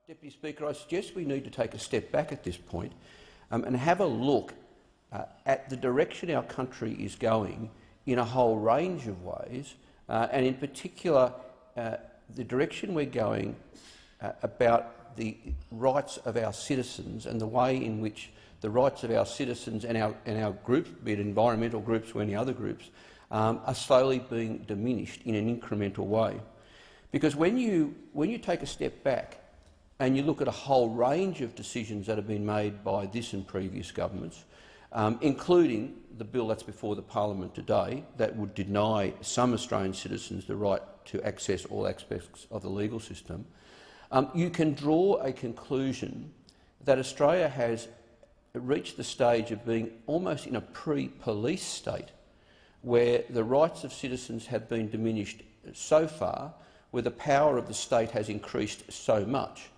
Deputy Speaker, I suggest we need to take a step back at this point and have a look at the direction our country is going in a whole range of ways, and in particular the direction we're going about the rights of our citizens and the way in which the rights of our citizens and our groups, be it environmental groups or any other groups, are slowly being diminished in an incremental way. Because when you take a step back and you look at a whole range of decisions that have been made by this and previous governments, including the bill that's before the parliament today that would deny some Australian citizens the right to access all aspects of the legal system, you can draw a conclusion that Australia has reached the stage of being almost in a pre-police state, where the rights of citizens have been diminished so far, where the power of the state has increased so much,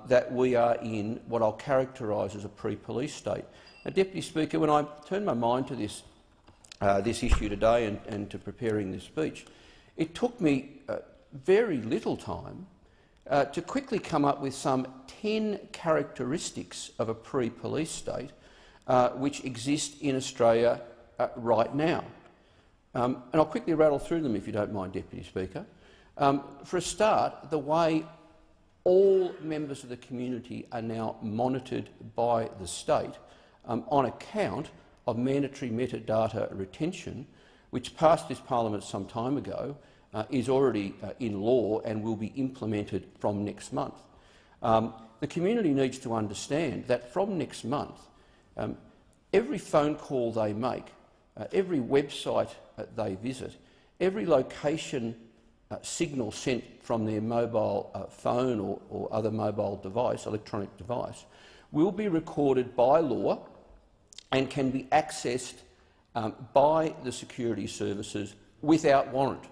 that we are in what I'll characterise as a pre-police state. Now, Deputy Speaker, when I turned my mind to this issue today and to preparing this speech, it took me very little time to quickly come up with some 10 characteristics of a pre-police state which exist in Australia right now. And I'll quickly rattle through them if you don't mind, Deputy Speaker. For a start, the way all members of the community are now monitored by the state on account of mandatory metadata retention, which passed this parliament some time ago, is already in law and will be implemented from next month. The community needs to understand that from next month, every phone call they make, every website they visit, every location signal sent from their mobile phone or other mobile device, electronic device, will be recorded by law and can be accessed by the security services without warrant.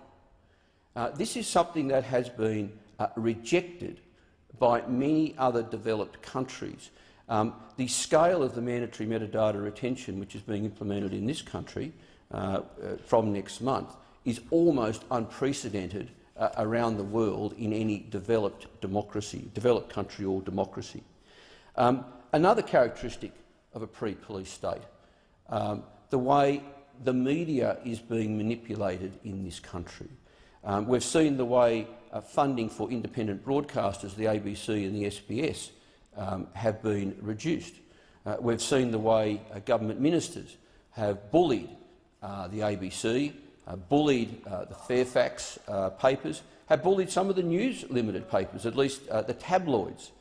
This is something that has been rejected by many other developed countries. The scale of the mandatory metadata retention which is being implemented in this country from next month is almost unprecedented around the world in any developed country or democracy. Another characteristic of a pre-police state, the way the media is being manipulated in this country. We've seen the way funding for independent broadcasters, the ABC and the SBS, have been reduced. We've seen the way government ministers have bullied the ABC, bullied the Fairfax papers, have bullied some of the News Limited papers, at least the tabloids.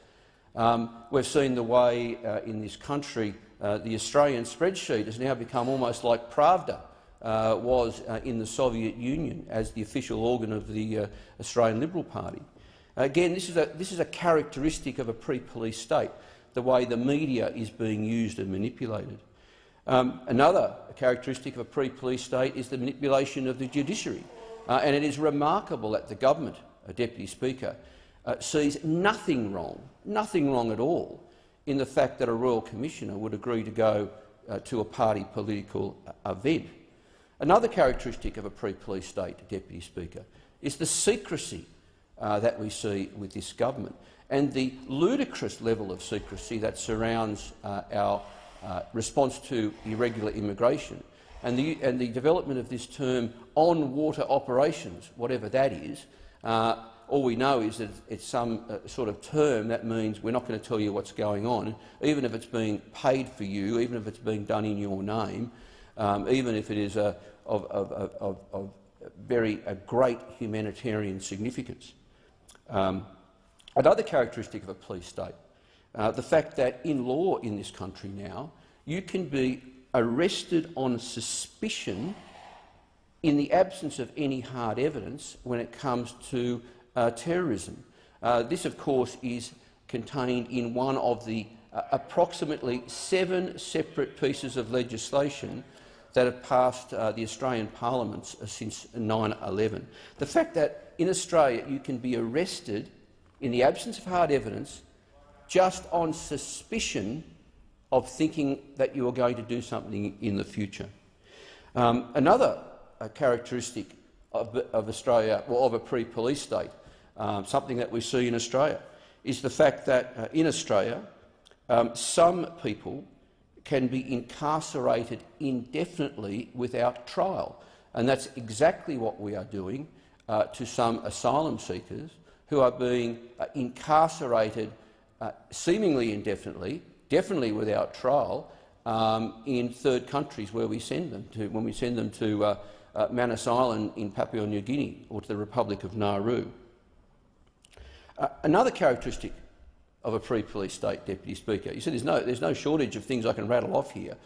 We've seen the way in this country the Australian spreadsheet has now become almost like Pravda was in the Soviet Union as the official organ of the Australian Liberal Party. Again, this is a characteristic of a pre-police state, the way the media is being used and manipulated. Another characteristic of a pre-police state is the manipulation of the judiciary, and it is remarkable that the government, Deputy Speaker, sees nothing wrong at all in the fact that a Royal Commissioner would agree to go to a party political event. Another characteristic of a pre-police state, Deputy Speaker, is the secrecy that we see with this government and the ludicrous level of secrecy that surrounds our response to irregular immigration and the development of this term on-water operations, whatever that is. All we know is that it's some sort of term that means we're not going to tell you what's going on, even if it's being paid for you, even if it's being done in your name, even if it is of very great humanitarian significance. Another characteristic of a police state, the fact that in law in this country now, you can be arrested on suspicion in the absence of any hard evidence when it comes to terrorism. This, of course, is contained in one of the approximately 7 separate pieces of legislation that have passed the Australian parliaments since 9/11. The fact that in Australia you can be arrested in the absence of hard evidence just on suspicion of thinking that you are going to do something in the future. Another characteristic of Australia, or of a pre-police state, something that we see in Australia, is the fact that in Australia some people can be incarcerated indefinitely without trial. And that's exactly what we are doing to some asylum seekers who are being incarcerated seemingly indefinitely, definitely without trial, in third countries where we send them to, when we send them to Manus Island in Papua New Guinea or to the Republic of Nauru. Another characteristic of a pre-police state, Deputy Speaker, you said there's no shortage of things I can rattle off here,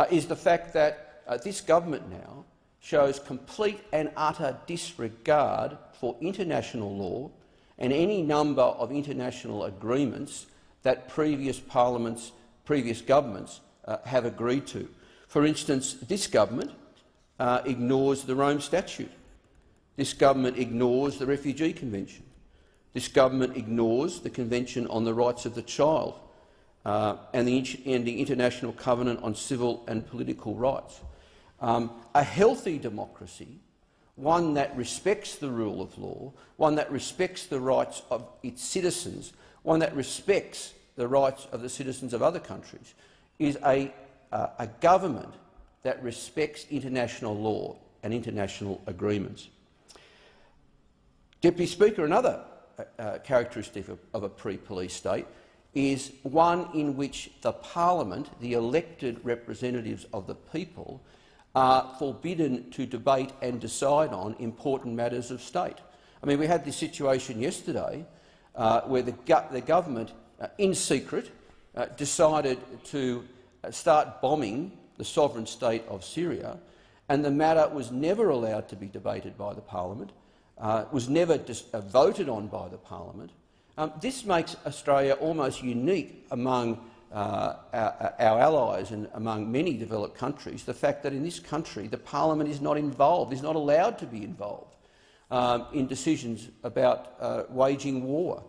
is the fact that this government now shows complete and utter disregard for international law and any number of international agreements that previous governments have agreed to. For instance, this government ignores the Rome Statute. This government ignores the Refugee Convention. This government ignores the Convention on the Rights of the Child and the International Covenant on Civil and Political Rights. A healthy democracy, one that respects the rule of law, one that respects the rights of its citizens, one that respects the rights of the citizens of other countries, is a government that respects international law and international agreements. Deputy Speaker, another characteristic of a pre-police state is one in which the parliament, the elected representatives of the people, are forbidden to debate and decide on important matters of state. I mean, we had this situation yesterday where the government, in secret, decided to start bombing the sovereign state of Syria, and the matter was never allowed to be debated by the parliament, was never voted on by the parliament. This makes Australia almost unique among our allies and among many developed countries, the fact that in this country the parliament is not involved, is not allowed to be involved in decisions about waging war.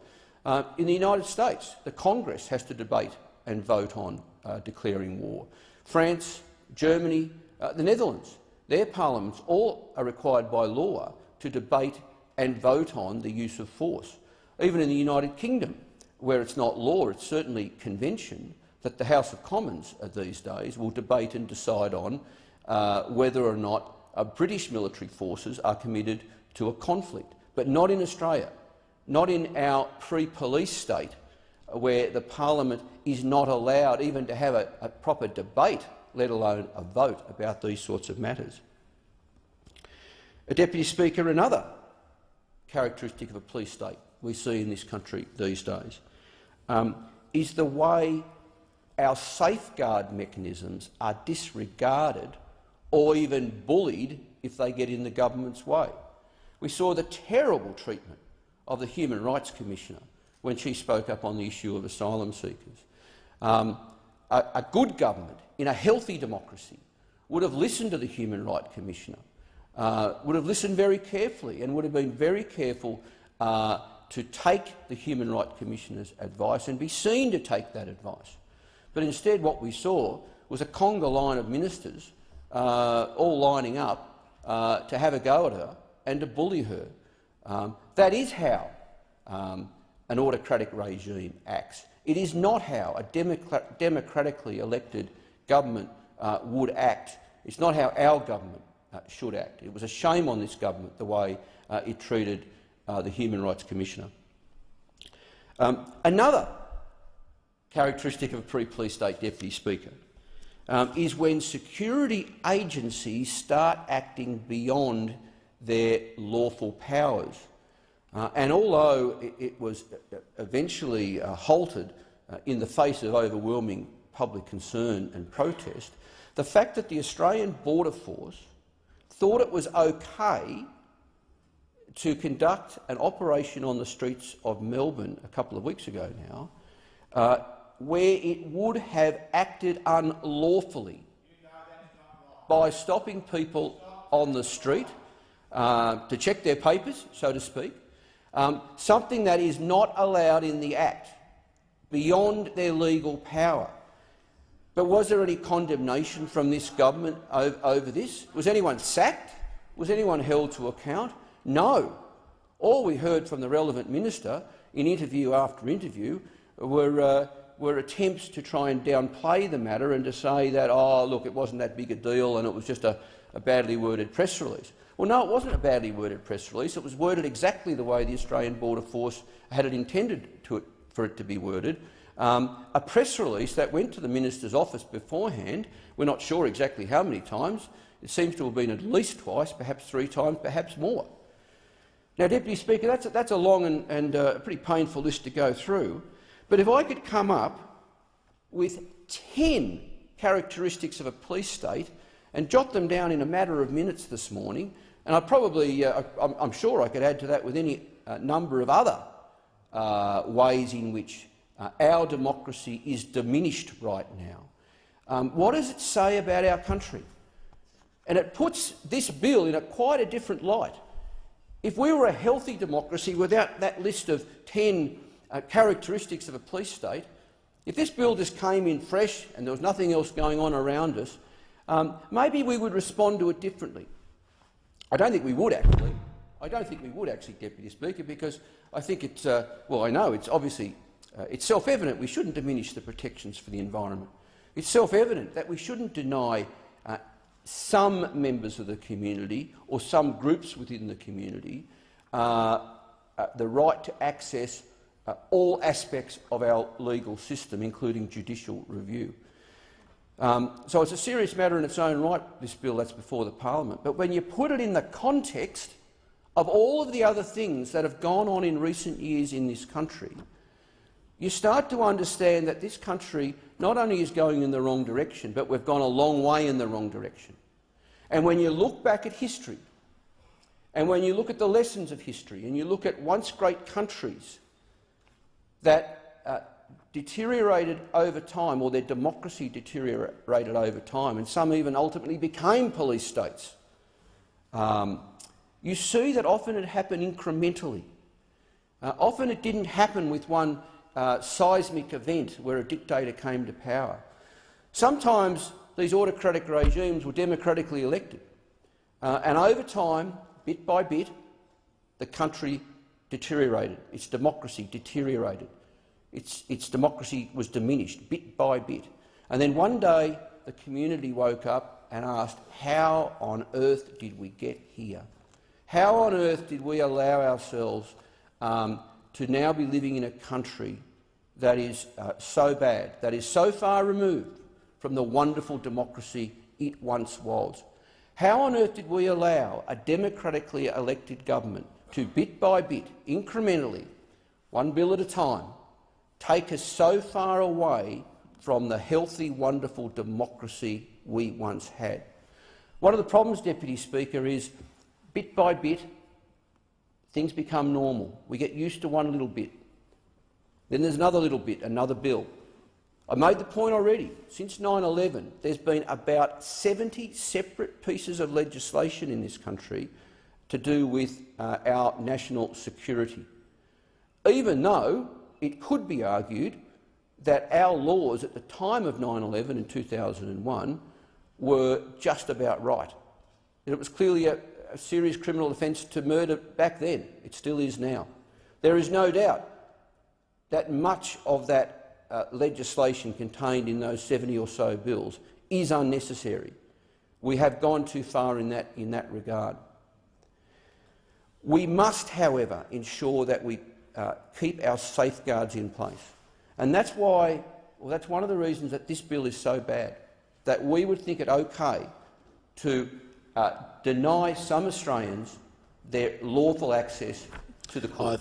In the United States, the Congress has to debate and vote on declaring war. France, Germany, the Netherlands, their parliaments all are required by law to debate and vote on the use of force. Even in the United Kingdom, where it's not law, it's certainly convention, that the House of Commons these days will debate and decide on whether or not British military forces are committed to a conflict. But not in Australia, not in our pre-police state, where the parliament is not allowed even to have a proper debate, let alone a vote about these sorts of matters. Deputy Speaker, another characteristic of a police state we see in this country these days is the way our safeguard mechanisms are disregarded or even bullied if they get in the government's way. We saw the terrible treatment of the Human Rights Commissioner when she spoke up on the issue of asylum seekers. A good government in a healthy democracy would have listened to the Human Rights Commissioner, would have listened very carefully and would have been very careful to take the Human Rights Commissioner's advice and be seen to take that advice. But instead what we saw was a conga line of ministers all lining up to have a go at her and to bully her. That is how an autocratic regime acts. It is not how a democratically elected government would act. It's not how our government should act. It was a shame on this government the way it treated the Human Rights Commissioner. Another characteristic of a pre-police state, Deputy Speaker, is when security agencies start acting beyond their lawful powers. And although it was eventually halted in the face of overwhelming public concern and protest, the fact that the Australian Border Force thought it was okay to conduct an operation on the streets of Melbourne a couple of weeks ago now, where it would have acted unlawfully by stopping people on the street to check their papers, so to speak, something that is not allowed in the Act, beyond their legal power. But was there any condemnation from this government over this? Was anyone sacked? Was anyone held to account? No. All we heard from the relevant minister in interview after interview were attempts to try and downplay the matter and to say that, oh, look, it wasn't that big a deal and it was just a badly worded press release. Well, no, it wasn't a badly worded press release. It was worded exactly the way the Australian Border Force had it intended for it to be worded. A press release that went to the minister's office beforehand. We're not sure exactly how many times. It seems to have been at least twice, perhaps 3 times, perhaps more. Now, Deputy Speaker, that's a long and a pretty painful list to go through. But if I could come up with 10 characteristics of a police state and jot them down in a matter of minutes this morning, and I'm sure I could add to that with any number of other ways in which our democracy is diminished right now. What does it say about our country? And it puts this bill in quite a different light. If we were a healthy democracy without that list of 10 characteristics of a police state, if this bill just came in fresh and there was nothing else going on around us, maybe we would respond to it differently. I don't think we would actually. I don't think we would actually, Deputy Speaker, because I think it's well, I know it's obviously it's self-evident we shouldn't diminish the protections for the environment. It's self-evident that we shouldn't deny some members of the community or some groups within the community the right to access all aspects of our legal system, including judicial review. So it's a serious matter in its own right, this bill that's before the parliament. But when you put it in the context of all of the other things that have gone on in recent years in this country, you start to understand that this country not only is going in the wrong direction, but we've gone a long way in the wrong direction. And when you look back at history, and when you look at the lessons of history, and you look at once great countries that deteriorated over time, or their democracy deteriorated over time, and some even ultimately became police states, you see that often it happened incrementally. Often it didn't happen with one seismic event where a dictator came to power. Sometimes these autocratic regimes were democratically elected, and over time, bit by bit, the country deteriorated, its democracy deteriorated. Its democracy was diminished bit by bit. And then one day the community woke up and asked, how on earth did we get here? How on earth did we allow ourselves to now be living in a country that is so bad, that is so far removed from the wonderful democracy it once was? How on earth did we allow a democratically elected government to, bit by bit, incrementally, one bill at a time, take us so far away from the healthy, wonderful democracy we once had? One of the problems, Deputy Speaker, is bit by bit things become normal. We get used to one little bit. Then there's another little bit, another bill. I made the point already. Since 9/11, there's been about 70 separate pieces of legislation in this country to do with our national security, even though it could be argued that our laws at the time of 9/11 in 2001 were just about right. It was clearly a serious criminal offence to murder back then. It still is now. There is no doubt that much of that legislation contained in those 70 or so bills is unnecessary. We have gone too far in that regard. We must, however, ensure that we keep our safeguards in place. And that's why, well, that's one of the reasons that this bill is so bad, that we would think it okay to deny some Australians their lawful access to the court.